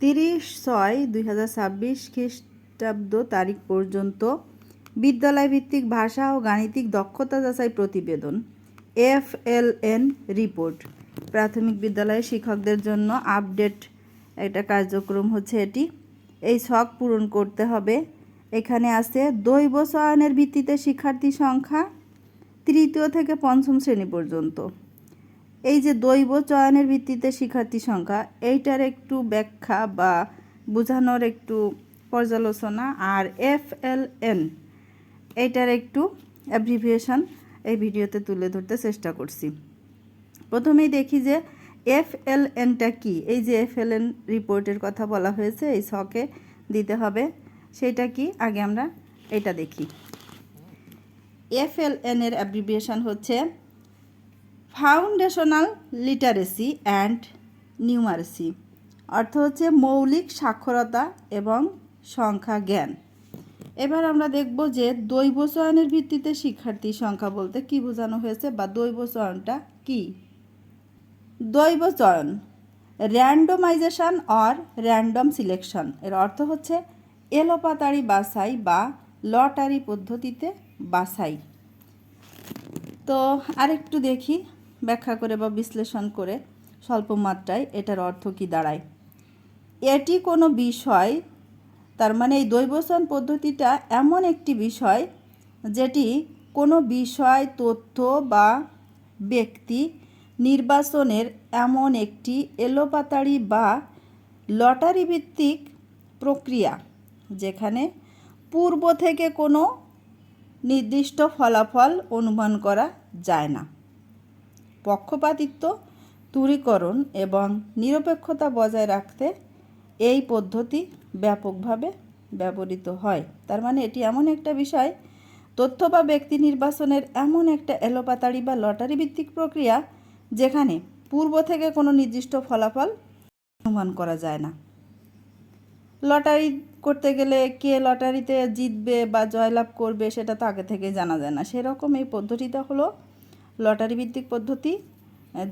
30/6/2026 খ্রিস্টাব্দ তারিখ পর্যন্ত বিদ্যালয় ভিত্তিক ভাষা ও গাণিতিক দক্ষতা যাচাই প্রতিবেদন FLN রিপোর্ট। প্রাথমিক বিদ্যালয়ের শিক্ষকদের জন্য আপডেট একটা কার্যক্রম হচ্ছে এটি। এই ছক পূরণ করতে হবে। এখানে আছে দৈব চয়নের ভিত্তিতে শিক্ষার্থী সংখ্যা তৃতীয় থেকে পঞ্চম শ্রেণী পর্যন্ত। এই যে দৈব চয়নের ভিত্তিতে শিক্ষার্থী সংখ্যা, এইটার একটু ব্যাখ্যা বা বোঝানোর একটু পর্যালোচনা, আর FLN এইটার একটু অ্যাব্রিভিয়েশন এই ভিডিওতে তুলে ধরতে চেষ্টা করছি। প্রথমেই দেখি যে FLNটা কি। এই যে FLN রিপোর্টের কথা বলা হয়েছে, এই ছকে দিতে হবে, সেটা কি আগে আমরা এটা দেখি। FLN এর অ্যাব্রিভিয়েশন হচ্ছে ফাউন্ডেশনাল লিটারেসি অ্যান্ড নিউমারেসি, অর্থ হচ্ছে মৌলিক সাক্ষরতা এবং সংখ্যা জ্ঞান। এবার আমরা দেখব যে দৈব চয়নের ভিত্তিতে শিক্ষার্থী সংখ্যা বলতে কি বোঝানো হয়েছে বা দৈব চয়নটা কি। দৈব চয়ন র্যান্ডমাইজেশন অর র্যান্ডম সিলেকশন, এর অর্থ হচ্ছে এলোপাতাড়ি বাছাই বা লটারি পদ্ধতিতে বাছাই। তো আরেকটু দেখি ব্যাখ্যা করে বা বিশ্লেষণ করে স্বল্প মাত্রায় এটার অর্থ কি দাঁড়ায়। এটি কোনো বিষয়, তার মানে এই দৈবচয়ন পদ্ধতিটা এমন একটি বিষয় যেটি কোনো বিষয়, তথ্য বা ব্যক্তি নির্বাচনের এমন একটি এলোপাতাড়ি বা লটারি ভিত্তিক প্রক্রিয়া যেখানে পূর্ব থেকে কোনো নির্দিষ্ট ফলাফল অনুমান করা যায় না। পক্ষপাতিত্ব দূরীকরণ এবং নিরপেক্ষতা বজায় রাখতে এই পদ্ধতি ব্যাপকভাবে ব্যবহৃত হয়। তার মানে এটি এমন একটা বিষয়, তথ্য বা ব্যক্তি নির্বাচনের এমন একটা এলোপাতাড়ি বা লটারি ভিত্তিক প্রক্রিয়া যেখানে পূর্ব থেকে কোনো নির্দিষ্ট ফলাফল অনুমান করা যায় না। লটারি করতে গেলে কে লটারিতে জিতবে বা জয়লাভ করবে সেটা তো আগে থেকে জানা যায় না। সেরকম এই পদ্ধতিটা হলো লটারি ভিত্তিক পদ্ধতি,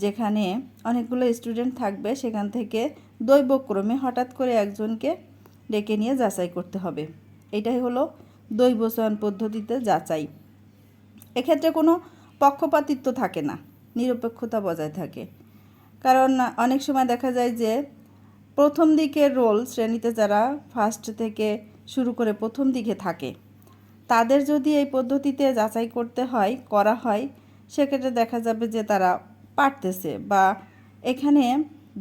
যেখানে অনেকগুলো স্টুডেন্ট থাকবে, সেখান থেকে দৈবক্রমে হঠাৎ করে একজনকে ডেকে নিয়ে যাচাই করতে হবে। এটাই হলো দৈব চয়ন পদ্ধতিতে যাচাই। এক্ষেত্রে কোনো পক্ষপাতিত্ব থাকে না, নিরপেক্ষতা বজায় থাকে। কারণ অনেক সময় দেখা যায় যে প্রথম দিকের রোল শ্রেণীতে যারা ফার্স্ট থেকে শুরু করে প্রথম দিকে থাকে, তাদের যদি এই পদ্ধতিতে যাচাই করা হয় সেক্ষেত্রে দেখা যাবে যে তারা পারতেছে বা এখানে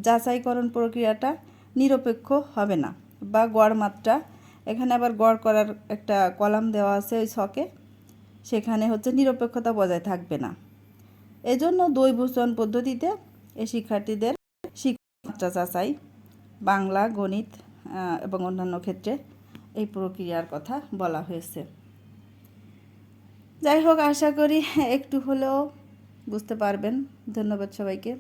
যাচাইকরণ প্রক্রিয়াটা নিরপেক্ষ হবে না বা গড় মাত্রা, এখানে আবার গড় করার একটা কলাম দেওয়া আছে ওই ছকে, সেখানে হচ্ছে নিরপেক্ষতা বজায় থাকবে না। এজন্য দৈব চয়ন পদ্ধতিতে এই শিক্ষার্থীদের শিক্ষা যাচাই বাংলা, গণিত এবং অন্যান্য ক্ষেত্রে এই প্রক্রিয়ার কথা বলা হয়েছে। যাই হোক, আশা করি একটু হলেও বুঝতে পারবেন। ধন্যবাদ সবাইকে।